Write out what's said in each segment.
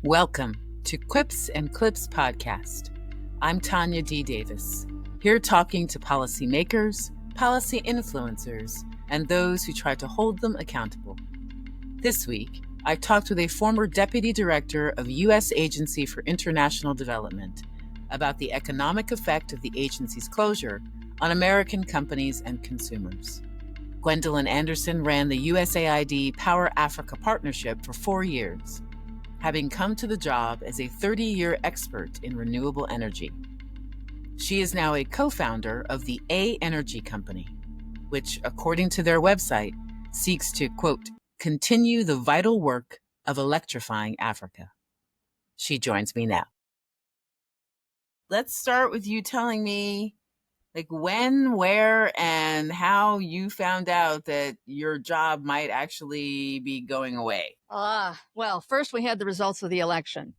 Welcome to Quips and Clips podcast. I'm Tanya D. Davis, here talking to policymakers, policy influencers, and those who try to hold them accountable. This week, I talked with a former deputy director of U.S. Agency for International Development about the economic effect of the agency's closure on American companies and consumers. Gwendolyn Andersen ran the USAID Power Africa Partnership for 4 years, having come to the job as a 30-year expert in renewable energy. She is now a co-founder of the A Energy Company, which, according to their website, seeks to, quote, continue the vital work of electrifying Africa. She joins me now. Let's start with you telling me when, where, and how you found out that your job might actually be going away. Well, first we had the results of the election.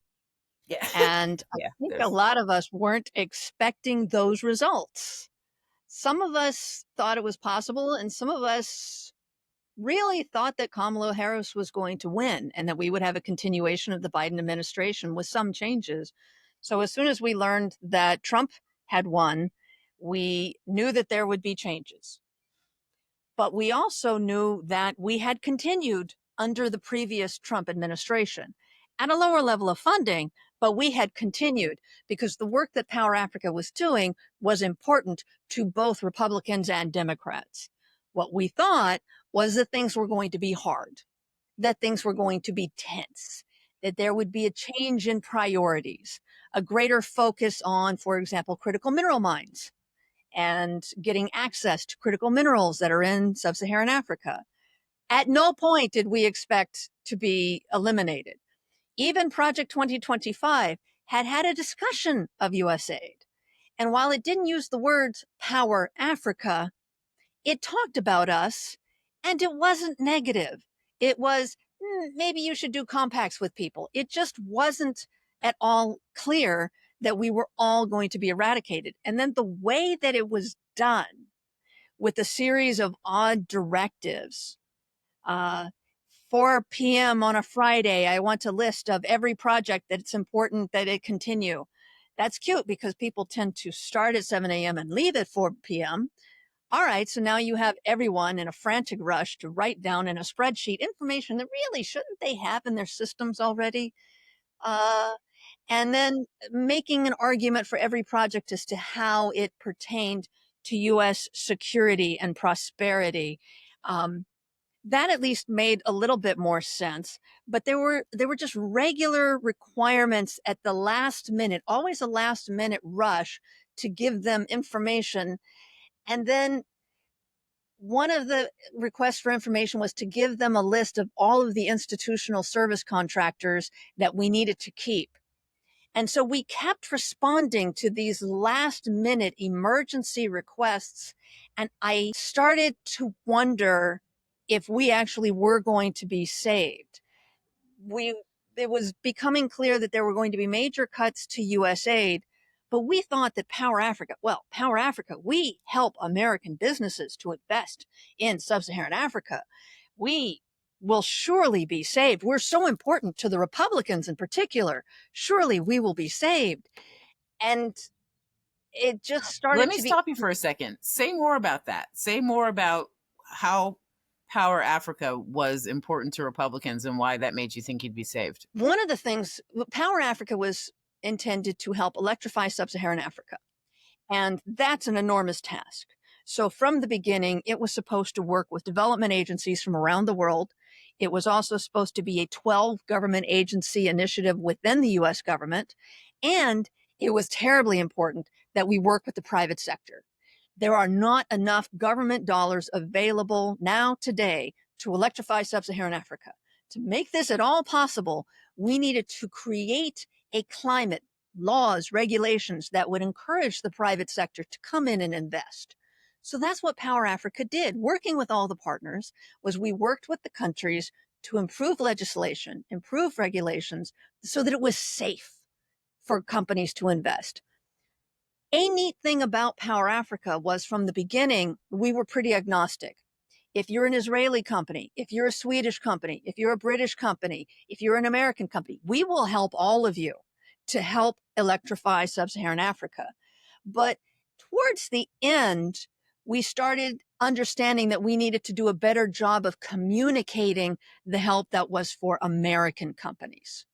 Yeah. And I think a lot of us weren't expecting those results. Some of us thought it was possible, and some of us really thought that Kamala Harris was going to win and that we would have a continuation of the Biden administration with some changes. So as soon as we learned that Trump had won, we knew that there would be changes. But we also knew that we had continued under the previous Trump administration at a lower level of funding, but we had continued because the work that Power Africa was doing was important to both Republicans and Democrats. What we thought was that things were going to be hard, that things were going to be tense, that there would be a change in priorities, a greater focus on, for example, critical mineral mines and getting access to critical minerals that are in sub-Saharan Africa. At no point did we expect to be eliminated. Even Project 2025 had a discussion of USAID. And while it didn't use the words Power Africa, it talked about us, and it wasn't negative. It was, maybe you should do compacts with people. It just wasn't at all clear that we were all going to be eradicated. And then the way that it was done with a series of odd directives, 4 p.m. on a Friday, I want a list of every project that it's important that it continue. That's cute because people tend to start at 7 a.m. and leave at 4 p.m. All right, so now you have everyone in a frantic rush to write down in a spreadsheet information that really shouldn't they have in their systems already? And then making an argument for every project as to how it pertained to U.S. security and prosperity. That at least made a little bit more sense, but there were just regular requirements at the last minute, always a last minute rush to give them information. And then one of the requests for information was to give them a list of all of the institutional service contractors that we needed to keep. And so we kept responding to these last minute emergency requests. And I started to wonder if we actually were going to be saved. It was becoming clear that there were going to be major cuts to USAID, but we thought that Power Africa, we help American businesses to invest in sub-Saharan Africa. We will surely be saved. We're so important to the Republicans in particular. Surely we will be saved. And it just started Let me stop you for a second. Say more about that. Say more about how Power Africa was important to Republicans and why that made you think you'd be saved. One of the things, Power Africa was intended to help electrify sub-Saharan Africa. And that's an enormous task. So from the beginning, it was supposed to work with development agencies from around the world. It was also supposed to be a 12 government agency initiative within the US government. And it was terribly important that we work with the private sector. There are not enough government dollars available now today to electrify sub-Saharan Africa. To make this at all possible, we needed to create a climate, laws, regulations that would encourage the private sector to come in and invest. So that's what Power Africa did. Working with all the partners was we worked with the countries to improve legislation, improve regulations so that it was safe for companies to invest. A neat thing about Power Africa was from the beginning, we were pretty agnostic. if you're an Israeli company, if you're a Swedish company, if you're a British company, if you're an American company, we will help all of you to help electrify sub-Saharan Africa. But towards the end, we started understanding that we needed to do a better job of communicating the help that was for American companies.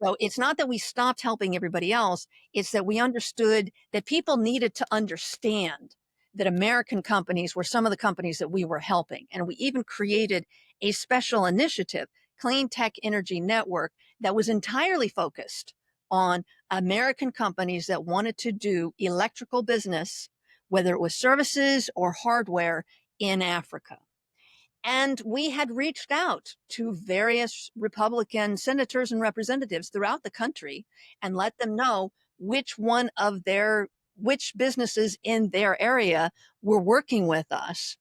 So it's not that we stopped helping everybody else, it's that we understood that people needed to understand that American companies were some of the companies that we were helping. And we even created a special initiative, Clean Tech Energy Network, that was entirely focused on American companies that wanted to do electrical business, whether it was services or hardware, in Africa. And we had reached out to various Republican senators and representatives throughout the country and let them know which businesses in their area were working with us.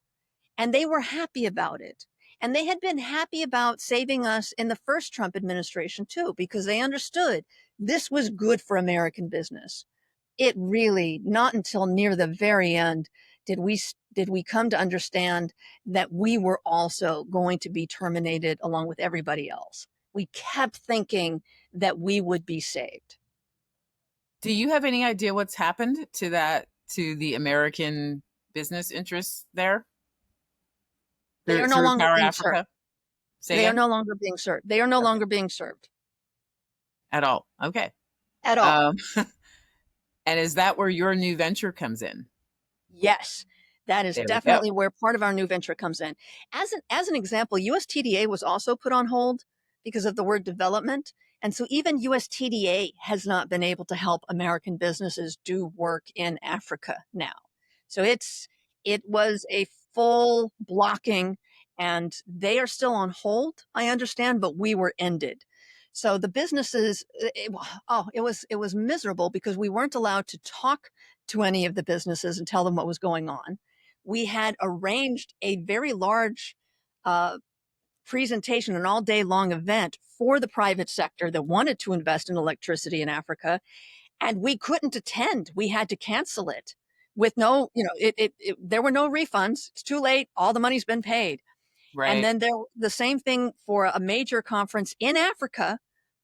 And they were happy about it. And they had been happy about saving us in the first Trump administration too, because they understood this was good for American business. It really, not until near the very end did we come to understand that we were also going to be terminated along with everybody else. We kept thinking that we would be saved. Do you have any idea what's happened to the American business interests there? They are no longer Power being Africa? served. They are no longer being served. They are no longer being served. At all. Okay. At all. And is that where your new venture comes in? Yes, that is definitely where part of our new venture comes in. As an example, USTDA was also put on hold because of the word development. And so even USTDA has not been able to help American businesses do work in Africa now. So it was a full blocking, and they are still on hold, I understand, but we were ended. So the businesses, it was miserable because we weren't allowed to talk to any of the businesses and tell them what was going on. We had arranged a very large presentation, an all day long event for the private sector that wanted to invest in electricity in Africa. And we couldn't attend. We had to cancel it with no, there were no refunds. It's too late. All the money's been paid. Right. And then the same thing for a major conference in Africa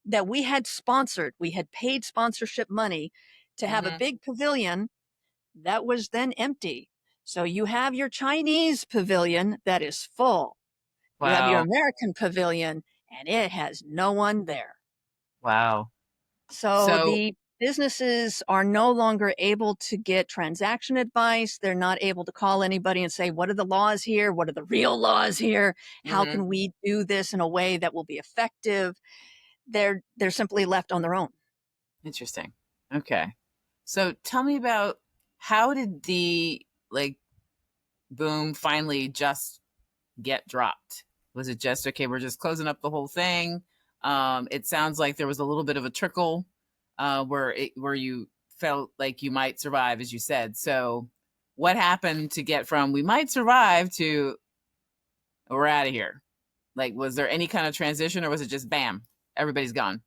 that we had sponsored. We had paid sponsorship money to have a big pavilion that was then empty. So you have your Chinese pavilion that is full. Wow. You have your American pavilion and it has no one there. Wow. So the businesses are no longer able to get transaction advice. They're not able to call anybody and say, what are the laws here? What are the real laws here? How can we do this in a way that will be effective? They're simply left on their own. Interesting. Okay. So tell me about, how did the boom finally just get dropped? Was it just, okay, we're just closing up the whole thing? It sounds like there was a little bit of a trickle where you felt like you might survive, as you said. So what happened to get from we might survive to we're out of here? Was there any kind of transition, or was it just bam, everybody's gone?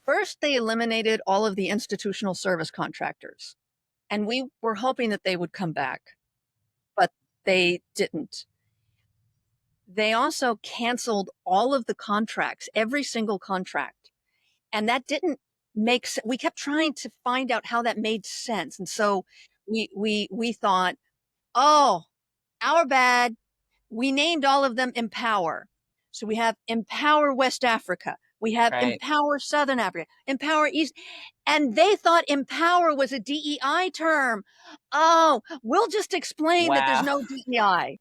First, they eliminated all of the institutional service contractors, and we were hoping that they would come back, but they didn't. They also canceled all of the contracts, every single contract. And that didn't make sense. We kept trying to find out how that made sense. And so we thought, oh, our bad. We named all of them Empower. So we have Empower West Africa. We have Empower Southern Africa, Empower East. And they thought Empower was a DEI term. Oh, we'll just explain that there's no DEI.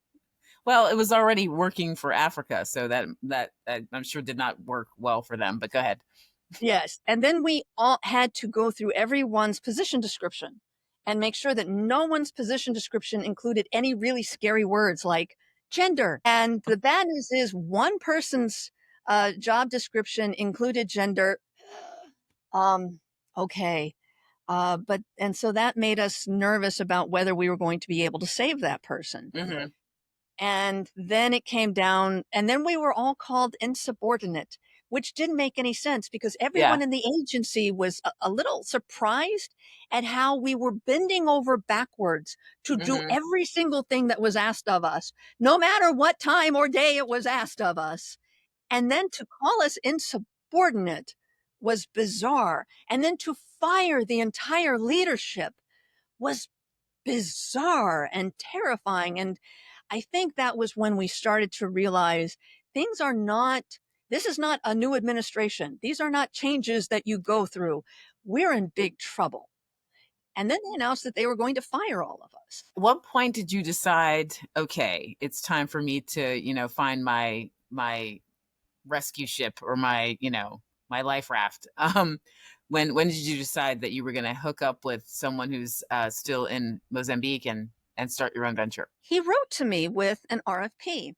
Well, it was already working for Africa, so that I'm sure did not work well for them, but go ahead. Yes. And then we all had to go through everyone's position description and make sure that no one's position description included any really scary words like gender. And the bad news is one person's job description included gender. Okay. And so that made us nervous about whether we were going to be able to save that person. And then it came down, and then we were all called insubordinate, which didn't make any sense because Yeah. everyone in the agency was a little surprised at how we were bending over backwards to do Hmm. every single thing that was asked of us, no matter what time or day it was asked of us. And then to call us insubordinate was bizarre. And then to fire the entire leadership was bizarre and terrifying. And I think that was when we started to realize things are not, this is not a new administration. These are not changes that you go through. We're in big trouble. And then they announced that they were going to fire all of us. What point did you decide, okay, it's time for me to, find my rescue ship or my life raft? When did you decide that you were going to hook up with someone who's still in Mozambique and start your own venture? He wrote to me with an RFP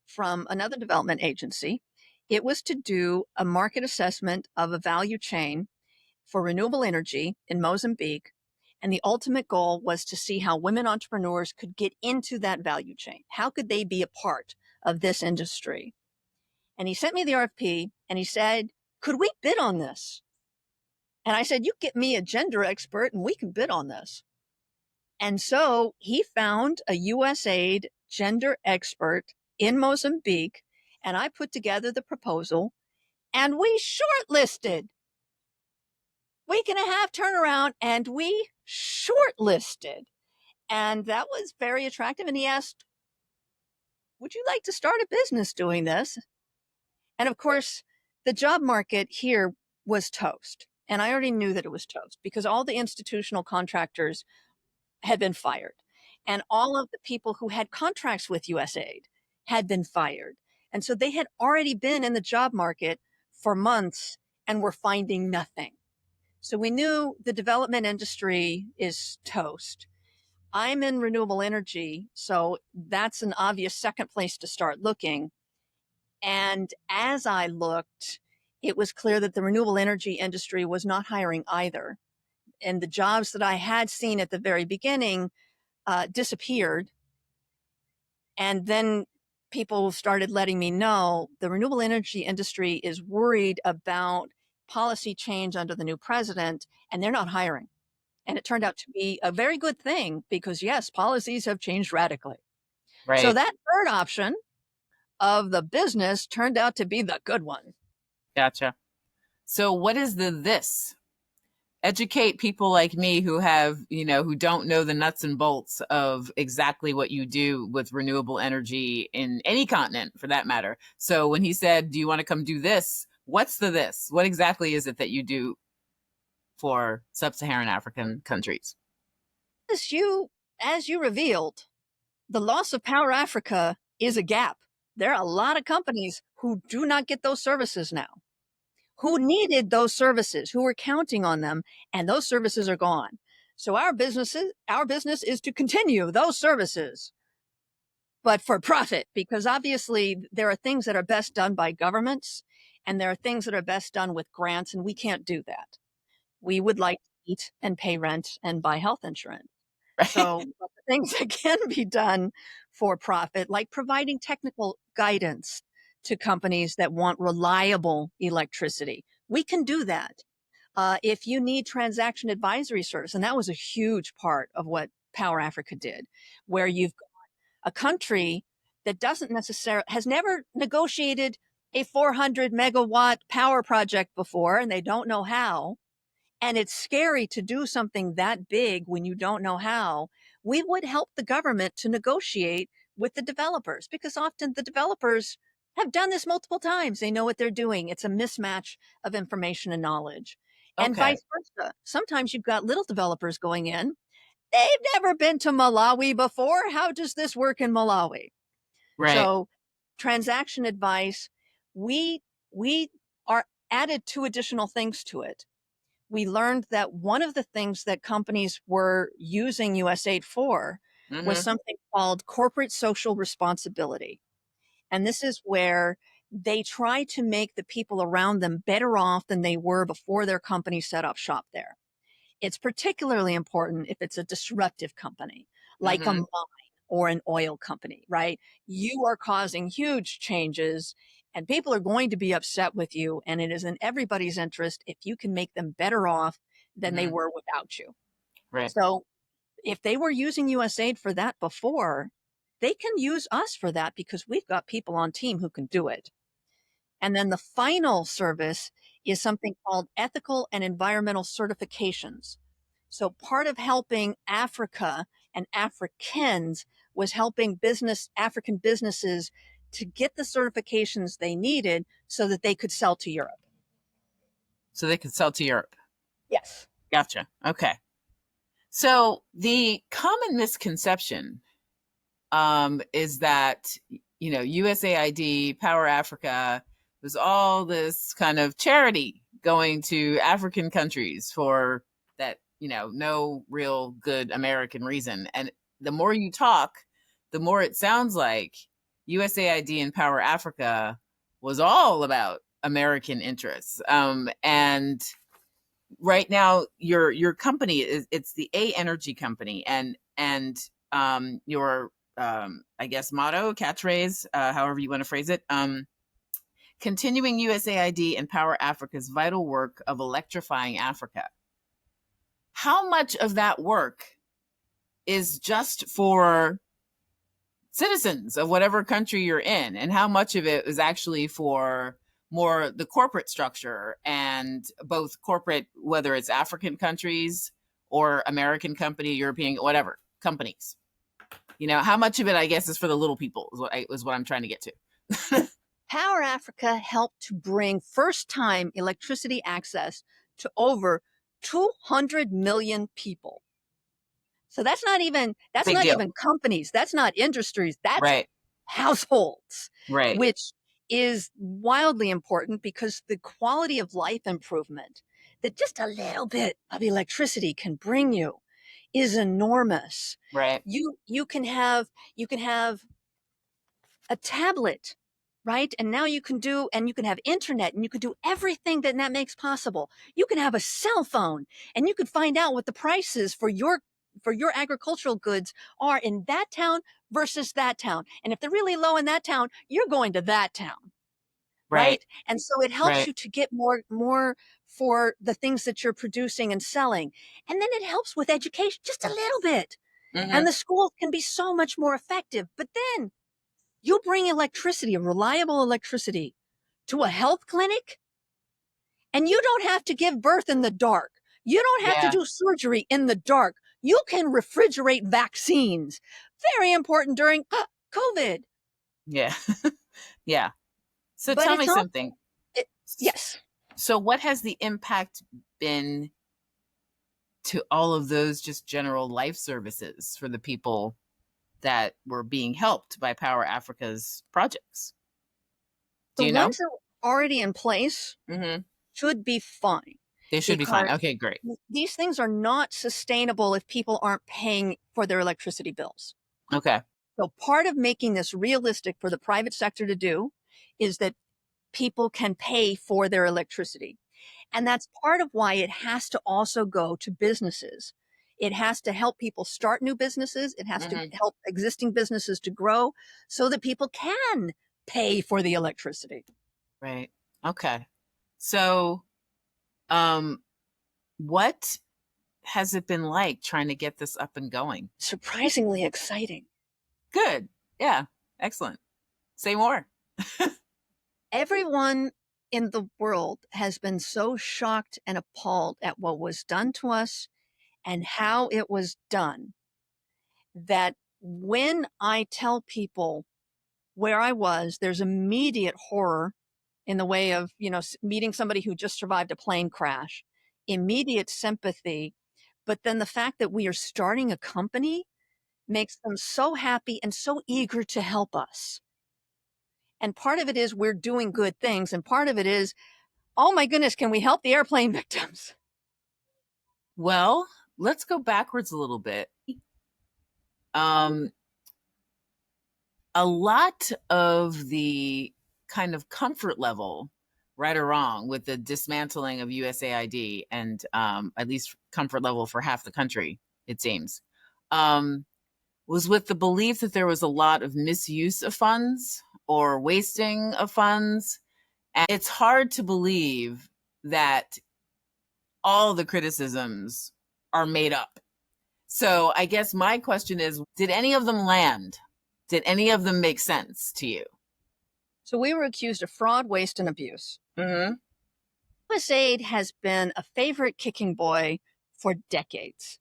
from another development agency. It was to do a market assessment of a value chain for renewable energy in Mozambique. And the ultimate goal was to see how women entrepreneurs could get into that value chain. How could they be a part of this industry? And he sent me the RFP and he said, could we bid on this? And I said, you get me a gender expert and we can bid on this. And so he found a USAID gender expert in Mozambique, and I put together the proposal and we shortlisted. Week and a half turnaround, and we shortlisted. And that was very attractive. And he asked, would you like to start a business doing this? And of course, the job market here was toast. And I already knew that it was toast because all the institutional contractors had been fired. And all of the people who had contracts with USAID had been fired. And so they had already been in the job market for months and were finding nothing. So we knew the development industry is toast. I'm in renewable energy, so that's an obvious second place to start looking. And as I looked, it was clear that the renewable energy industry was not hiring either. And the jobs that I had seen at the very beginning disappeared. And then people started letting me know the renewable energy industry is worried about policy change under the new president, and they're not hiring. And it turned out to be a very good thing because, yes, policies have changed radically. So Right. that third option of the business turned out to be the good one. Gotcha. So what is the this? Educate people like me who don't know the nuts and bolts of exactly what you do with renewable energy in any continent for that matter. So when he said, do you want to come do this? What's the this? What exactly is it that you do for sub-Saharan African countries? As you revealed, the loss of Power Africa is a gap. There are a lot of companies who do not get those services now, who needed those services, who were counting on them, and those services are gone. So our business is to continue those services, but for profit, because obviously there are things that are best done by governments and there are things that are best done with grants, and we can't do that. We would like to eat and pay rent and buy health insurance. So the things that can be done for profit, like providing technical guidance to companies that want reliable electricity, we can do that. If you need transaction advisory service, and that was a huge part of what Power Africa did, where you've got a country that doesn't necessarily, has never negotiated a 400 megawatt power project before, and they don't know how. And it's scary to do something that big when you don't know how. We would help the government to negotiate with the developers because often the developers have done this multiple times. They know what they're doing. It's a mismatch of information and knowledge, and Okay. vice versa. Sometimes you've got little developers going in. They've never been to Malawi before. How does this work in Malawi? Right. So transaction advice, we, we are added two additional things to it. We learned that one of the things that companies were using USAID for was Mm-hmm. something called corporate social responsibility. And this is where they try to make the people around them better off than they were before their company set up shop there. It's particularly important if it's a disruptive company, like a Mm-hmm. mine or an oil company, right? You are causing huge changes And people are going to be upset with you. And it is in everybody's interest if you can make them better off than they were without you. Right. So if they were using USAID for that before, they can use us for that because we've got people on team who can do it. And then the final service is something called ethical and environmental certifications. So part of helping Africa and Africans was helping African businesses to get the certifications they needed so that they could sell to Europe. So they could sell to Europe. Yes. Gotcha. Okay. So the common misconception is that, USAID, Power Africa, was all this kind of charity going to African countries for that, no real good American reason. And the more you talk, the more it sounds like USAID and Power Africa was all about American interests. And right now, your company it's the A Energy Company, and your I guess motto, catchphrase, however you want to phrase it, continuing USAID and Power Africa's vital work of electrifying Africa. How much of that work is just for citizens of whatever country you're in, and how much of it is actually for more the corporate structure, and both corporate, whether it's African countries or American company, European, whatever companies? How much of it, I guess, is for the little people is what I'm trying to get to. Power Africa helped to bring first-time electricity access to over 200 million people. So that's not even companies. That's not industries. That's Right. households, Right. which is wildly important because the quality of life improvement that just a little bit of electricity can bring you is enormous. Right. You can have a tablet, right? And now you can have internet, and you can do everything that makes possible. You can have a cell phone, and you could find out what the prices for your agricultural goods are in that town versus that town. And if they're really low in that town, you're going to that town. Right. And so it helps you to get more for the things that you're producing and selling. And then it helps with education just a little bit. And the schools can be so much more effective. But then you bring electricity, reliable electricity, to a health clinic, and you don't have to give birth in the dark. You don't have to do surgery in the dark. You can refrigerate vaccines. Very important during COVID. Yeah. Yeah. So But tell me something. Yes. So what has the impact been to all of those just general life services for the people that were being helped by Power Africa's projects? Do you know? The ones that are already in place should be fine. They should be fine. Okay, great. These things are not sustainable if people aren't paying for their electricity bills. Okay. So part of making this realistic for the private sector to do is that people can pay for their electricity. And that's part of why it has to also go to businesses. It has to help people start new businesses. It has to help existing businesses to grow so that people can pay for the electricity. Right. Okay. So, what has it been like trying to get this up and going? Surprisingly exciting. Good. Yeah. Excellent. Say more. Everyone in the world has been so shocked and appalled at what was done to us and how it was done that when I tell people where I was, there's immediate horror in the way of, meeting somebody who just survived a plane crash, immediate sympathy. But then the fact that we are starting a company makes them so happy and so eager to help us. And part of it is we're doing good things. And part of it is, oh my goodness, can we help the airplane victims? Well, let's go backwards a little bit. A lot of the kind of comfort level, right or wrong, with the dismantling of USAID, and at least comfort level for half the country, it seems, was with the belief that there was a lot of misuse of funds, or wasting of funds. And it's hard to believe that all the criticisms are made up. So I guess my question is, did any of them land? Did any of them make sense to you? So we were accused of fraud, waste, and abuse. Mm-hmm. USAID has been a favorite kicking boy for decades.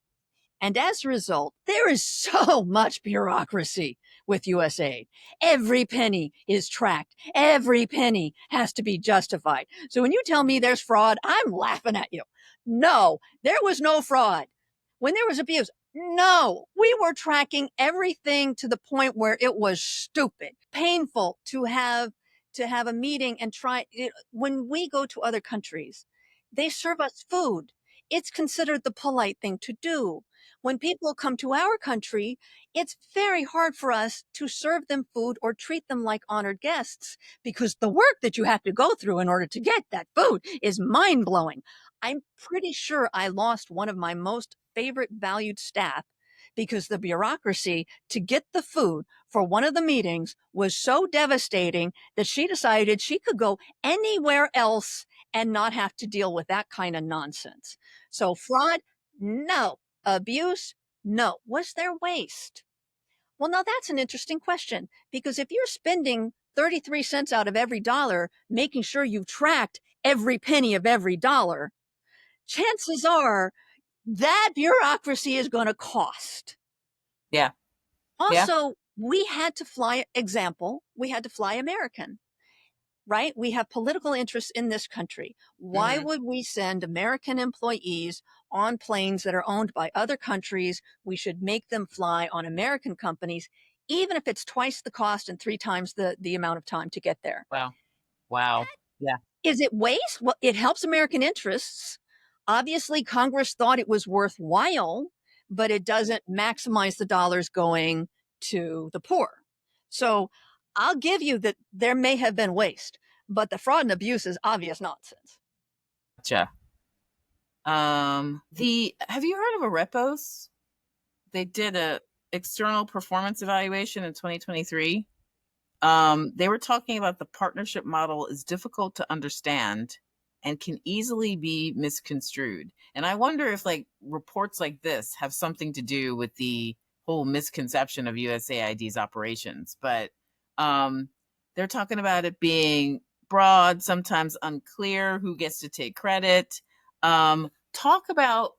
And as a result, there is so much bureaucracy with USAID. Every penny is tracked. Every penny has to be justified. So when you tell me there's fraud, I'm laughing at you. No, there was no fraud. When there was abuse, no, we were tracking everything to the point where it was stupid, painful to have a meeting and try it. When we go to other countries, they serve us food. It's considered the polite thing to do. When people come to our country, it's very hard for us to serve them food or treat them like honored guests because the work that you have to go through in order to get that food is mind blowing. I'm pretty sure I lost one of my most favorite valued staff because the bureaucracy to get the food for one of the meetings was so devastating that she decided she could go anywhere else and not have to deal with that kind of nonsense. So fraud, no. Abuse, no. Was there waste? Well, now that's an interesting question because if you're spending 33 cents out of every dollar, making sure you've tracked every penny of every dollar, chances are that bureaucracy is going to cost. Yeah. Also, we had to fly American, right? We have political interests in this country. Why would we send American employees on planes that are owned by other countries? We should make them fly on American companies, even if it's twice the cost and 3 times the amount of time to get there. Wow. Wow. Yeah. Is it waste? Well, it helps American interests. Obviously, Congress thought it was worthwhile, but it doesn't maximize the dollars going to the poor. So I'll give you that there may have been waste, but the fraud and abuse is obvious nonsense. Gotcha. Have you heard of a Repos? They did a external performance evaluation in 2023. They were talking about the partnership model is difficult to understand and can easily be misconstrued. And I wonder if like reports like this have something to do with the whole misconception of USAID's operations. But they're talking about it being broad, sometimes unclear who gets to take credit. Talk about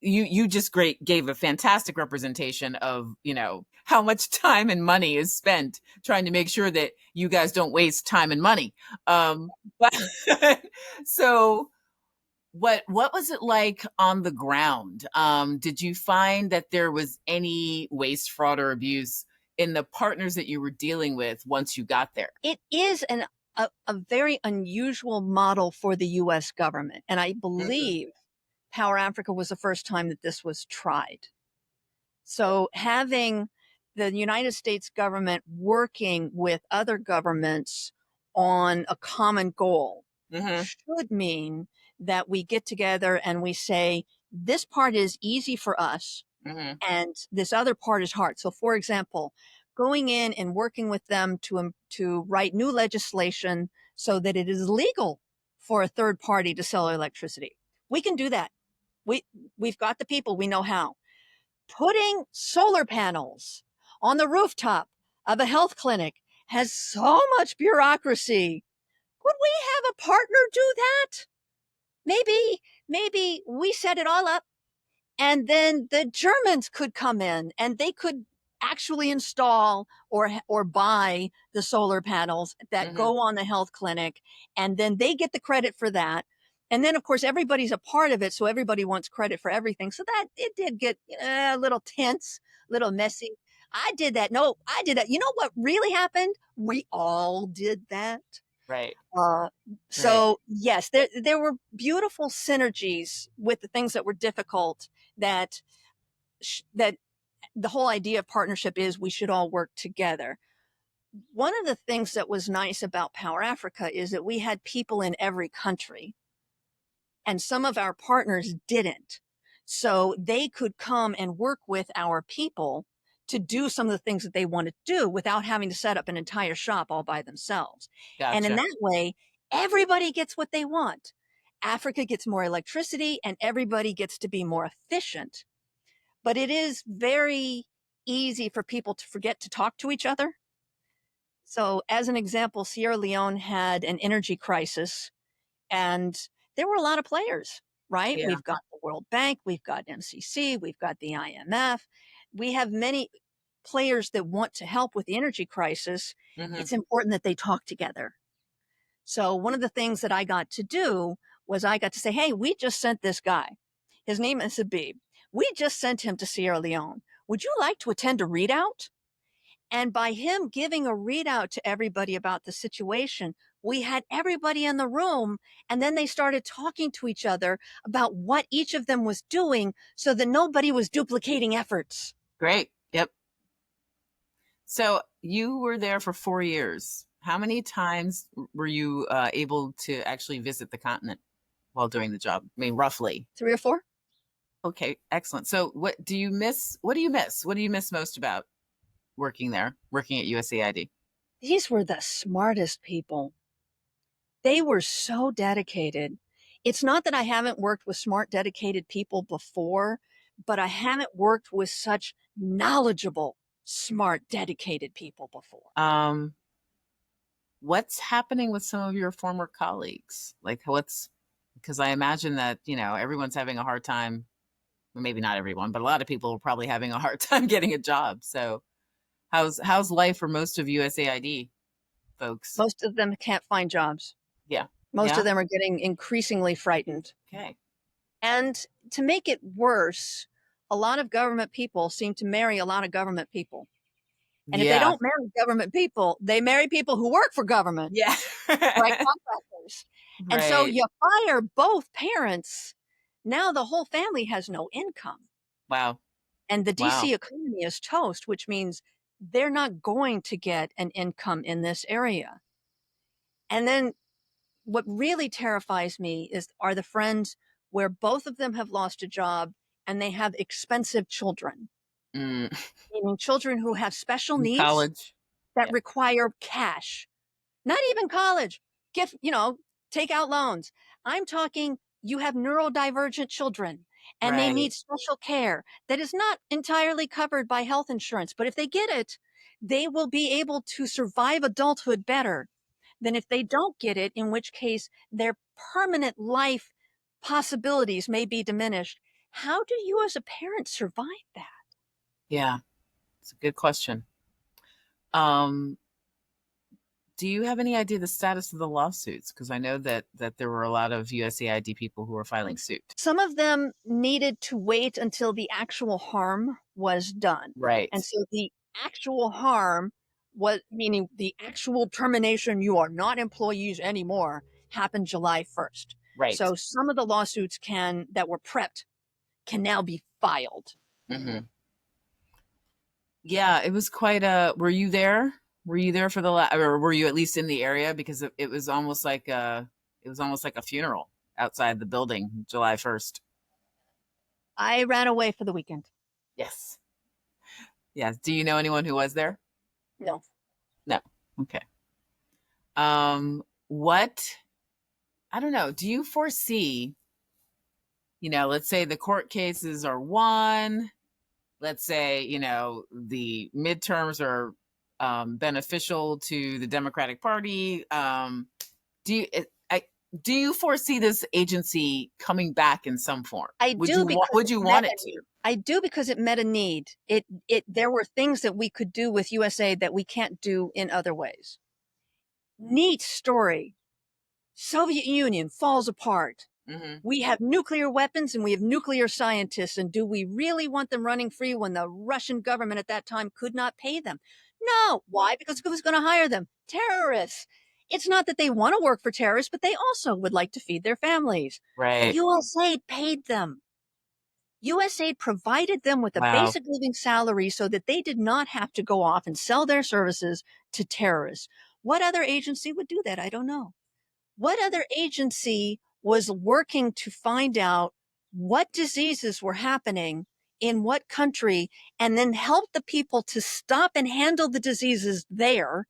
you just gave a fantastic representation of, how much time and money is spent trying to make sure that you guys don't waste time and money. But so what was it like on the ground? Did you find that there was any waste, fraud, or abuse in the partners that you were dealing with once you got there? It is a very unusual model for the U.S. government. And I believe Power Africa was the first time that this was tried. So having the United States government working with other governments on a common goal should mean that we get together and we say, this part is easy for us and this other part is hard. So for example, going in and working with them to write new legislation so that it is legal for a third party to sell electricity. We can do that. We've got the people, we know how. Putting solar panels on the rooftop of a health clinic has so much bureaucracy. Could we have a partner do that? Maybe we set it all up and then the Germans could come in and they could actually install or buy the solar panels that go on the health clinic, and then they get the credit for that. And then, of course, everybody's a part of it, so everybody wants credit for everything. So that it did get a little tense, a little messy. I did that. No, I did that. You know what really happened? We all did that. Right. So yes, there were beautiful synergies with the things that were difficult. That the whole idea of partnership is we should all work together. One of the things that was nice about Power Africa is that we had people in every country, and some of our partners didn't. So they could come and work with our people to do some of the things that they want to do without having to set up an entire shop all by themselves. And in Gotcha. that way, everybody gets what they want. Africa gets more electricity and everybody gets to be more efficient. But it is very easy for people to forget to talk to each other. So, as an example, Sierra Leone had an energy crisis, and there were a lot of players, right? Yeah. We've got the World Bank, we've got MCC, we've got the IMF. We have many players that want to help with the energy crisis. Mm-hmm. It's important that they talk together. So, one of the things that I got to do was I got to say, hey, we just sent this guy. His name is Habib. We just sent him to Sierra Leone. Would you like to attend a readout? And by him giving a readout to everybody about the situation, we had everybody in the room, and then they started talking to each other about what each of them was doing so that nobody was duplicating efforts. Great. Yep. So you were there for 4 years. How many times were you able to actually visit the continent while doing the job? I mean, roughly. 3 or 4? Okay, excellent. So what do you miss? What do you miss? What do you miss most about working there, working at USAID? These were the smartest people. They were so dedicated. It's not that I haven't worked with smart, dedicated people before, but I haven't worked with such knowledgeable, smart, dedicated people before. What's happening with some of your former colleagues? Like because I imagine that, everyone's having a hard time. Well, maybe not everyone, but a lot of people are probably having a hard time getting a job. So how's life for most of USAID folks? Most of them can't find jobs. Yeah. Most Yeah. of them are getting increasingly frightened. Okay. And to make it worse, a lot of government people seem to marry a lot of government people. And if they Yeah. don't marry government people, they marry people who work for government, Yeah. like contractors. And so Right. you fire both parents. Now the whole family has no income. Wow. And the Wow. DC economy is toast, which means they're not going to get an income in this area. And then what really terrifies me are the friends where both of them have lost a job and they have expensive children, Mm. meaning children who have special In needs college. that Yeah. require cash. Not even college. Take out loans. I'm talking you have neurodivergent children and they Right. need special care that is not entirely covered by health insurance. But if they get it, they will be able to survive adulthood better than if they don't get it, in which case their permanent life possibilities may be diminished. How do you as a parent survive that? Yeah. It's a good question. Um, do you have any idea the status of the lawsuits? Because I know that there were a lot of USAID people who were filing suit. Some of them needed to wait until the actual harm was done. Right. And so the actual harm was, meaning the actual termination, you are not employees anymore, happened July 1st. Right. So some of the lawsuits that were prepped can now be filed. Mm-hmm. Yeah, it was quite were you there? Were you there for or were you at least in the area? Because it was almost like a funeral outside the building, July 1st. I ran away for the weekend. Yes. Yes. Do you know anyone who was there? No. No. Okay. What, I don't know. Do you foresee, let's say the court cases are won. Let's say, the midterms are beneficial to the Democratic Party. Do you foresee this agency coming back in some form? Would you want it to? I do, because it met a need. There were things that we could do with USAID that we can't do in other ways. Neat story. Soviet Union falls apart. Mm-hmm. We have nuclear weapons and we have nuclear scientists. And do we really want them running free when the Russian government at that time could not pay them? No. Why? Because who's going to hire them? Terrorists. It's not that they want to work for terrorists, but they also would like to feed their families. Right. USAID paid them. USAID provided them with a basic living salary so that they did not have to go off and sell their services to terrorists. What other agency would do that? I don't know. What other agency was working to find out what diseases were happening in what country, and then help the people to stop and handle the diseases there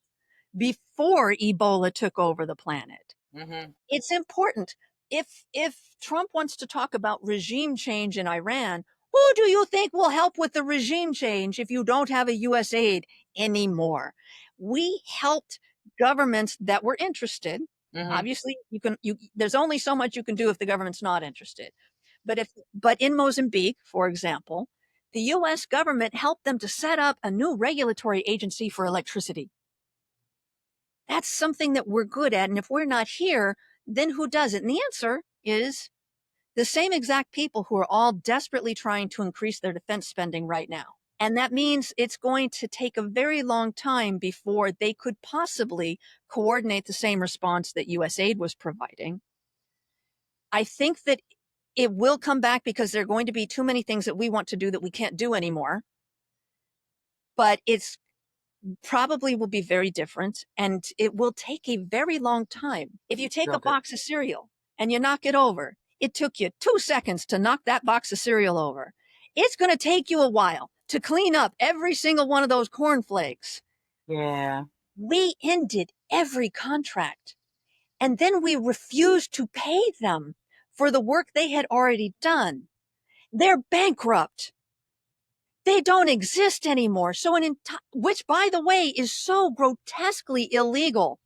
before Ebola took over the planet. Mm-hmm. It's important. If Trump wants to talk about regime change in Iran, who do you think will help with the regime change if you don't have a USAID anymore? We helped governments that were interested. Mm-hmm. Obviously, there's only so much you can do if the government's not interested. But in Mozambique, for example, the US government helped them to set up a new regulatory agency for electricity. That's something that we're good at. And if we're not here, then who does it? And the answer is the same exact people who are all desperately trying to increase their defense spending right now. And that means it's going to take a very long time before they could possibly coordinate the same response that USAID was providing. I think that it will come back because there are going to be too many things that we want to do that we can't do anymore. But it's probably will be very different, and it will take a very long time. If you take a box of cereal and you knock it over, it took you 2 seconds to knock that box of cereal over. It's going to take you a while to clean up every single one of those cornflakes. Yeah. We ended every contract, and then we refused to pay them for the work they had already done. They're bankrupt. They don't exist anymore. So which, by the way, is so grotesquely illegal.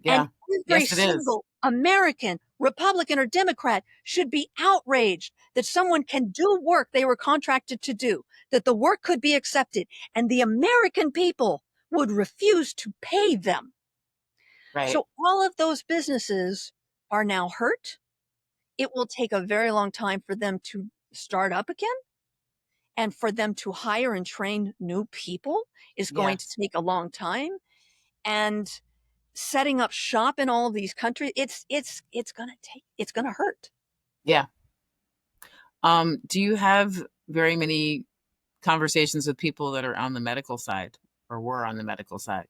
Yeah. And every single American, Republican or Democrat, should be outraged that someone can do work they were contracted to do, that the work could be accepted, and the American people would refuse to pay them. Right. So all of those businesses are now hurt. It will take a very long time for them to start up again. And for them to hire and train new people is going to take a long time. And setting up shop in all of these countries, it's going to hurt. Yeah. Do you have very many conversations with people that are on the medical side or were on the medical side?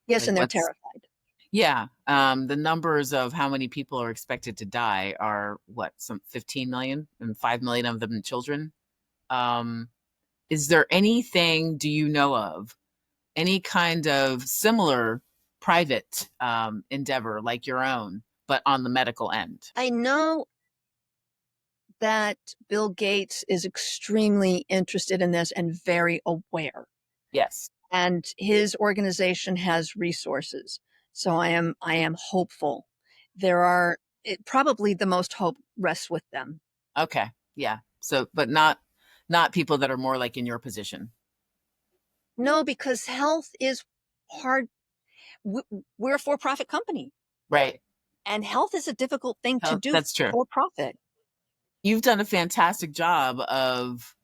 Yes, Like and they're terrified. Yeah. The numbers of how many people are expected to die are what, some 15 million, and 5 million of them children. Is there anything, do you know of, any kind of similar private endeavor like your own, but on the medical end? I know that Bill Gates is extremely interested in this and very aware. Yes. And his organization has resources. So I am hopeful. Probably the most hope rests with them. Okay. Yeah. So, but not people that are more like in your position. No, because health is hard. We're a for-profit company. Right. And health is a difficult thing to do That's true. for profit. You've done a fantastic job of,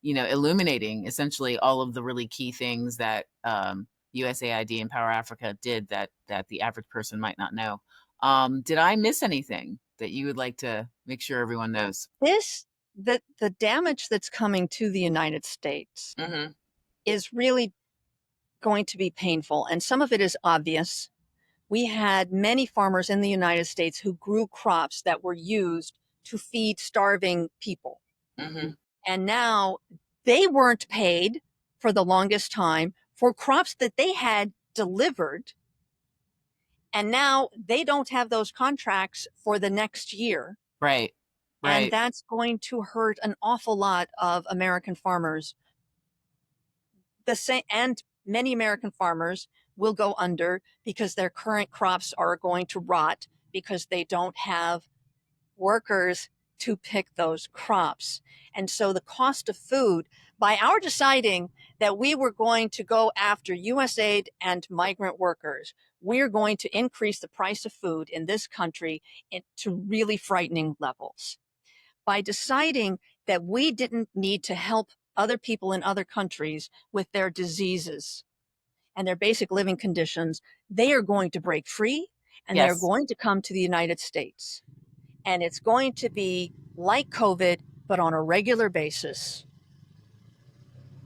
illuminating essentially all of the really key things that USAID and Power Africa did that the average person might not know. Did I miss anything that you would like to make sure everyone knows? The damage that's coming to the United States is really going to be painful. And some of it is obvious. We had many farmers in the United States who grew crops that were used to feed starving people. And now they weren't paid for the longest time for crops that they had delivered. And now they don't have those contracts for the next year. Right. And that's going to hurt an awful lot of American farmers. And many American farmers will go under because their current crops are going to rot because they don't have workers to pick those crops. And so the cost of food, by our deciding that we were going to go after USAID and migrant workers, we're going to increase the price of food in this country to really frightening levels. By deciding that we didn't need to help other people in other countries with their diseases and their basic living conditions, they are going to break free and they're going to come to the United States. And it's going to be like COVID, but on a regular basis.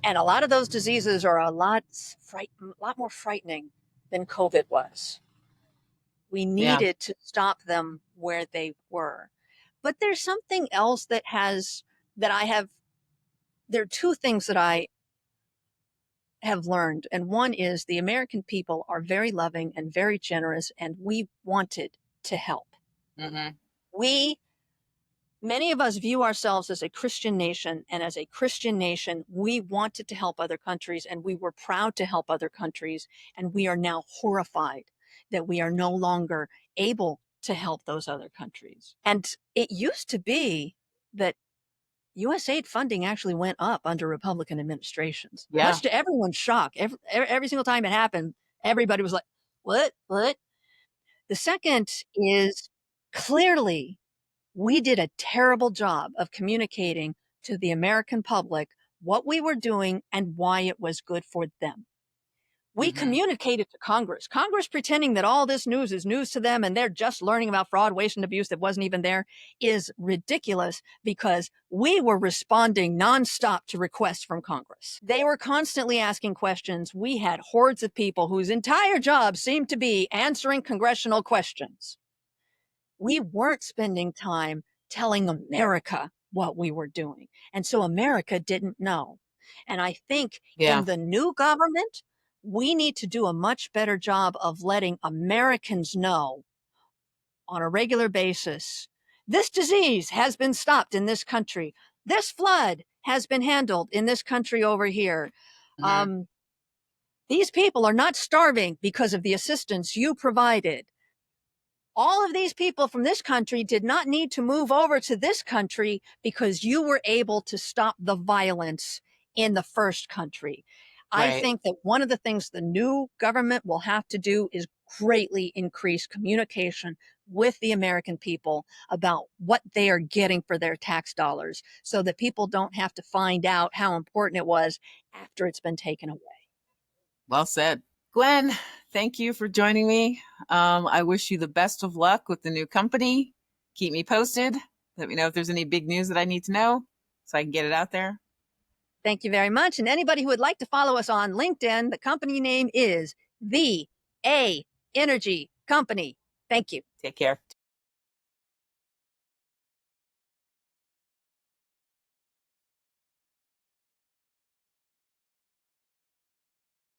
And a lot of those diseases are a lot more frightening than COVID was. We needed to stop them where they were. But there's something else that there are two things that I have learned. And one is the American people are very loving and very generous, and we wanted to help. Mm-hmm. Many of us view ourselves as a Christian nation, and as a Christian nation, we wanted to help other countries, and we were proud to help other countries. And we are now horrified that we are no longer able to help those other countries. And it used to be that USAID funding actually went up under Republican administrations. Yeah. Much to everyone's shock. Every single time it happened, everybody was like, what? The second is, clearly we did a terrible job of communicating to the American public what we were doing and why it was good for them. We communicated to Congress pretending that all this news is news to them and they're just learning about fraud, waste, and abuse that wasn't even there, is ridiculous, because we were responding nonstop to requests from Congress. They were constantly asking questions. We had hordes of people whose entire job seemed to be answering congressional questions. We weren't spending time telling America what we were doing. And so America didn't know. And I think in the new government, we need to do a much better job of letting Americans know on a regular basis, this disease has been stopped in this country. This flood has been handled in this country over here. These people are not starving because of the assistance you provided. All of these people from this country did not need to move over to this country because you were able to stop the violence in the first country. Right. I think that one of the things the new government will have to do is greatly increase communication with the American people about what they are getting for their tax dollars, so that people don't have to find out how important it was after it's been taken away. Well said. Gwen, thank you for joining me. I wish you the best of luck with the new company. Keep me posted. Let me know if there's any big news that I need to know so I can get it out there. Thank you very much. And anybody who would like to follow us on LinkedIn, the company name is The A Energy Company. Thank you. Take care.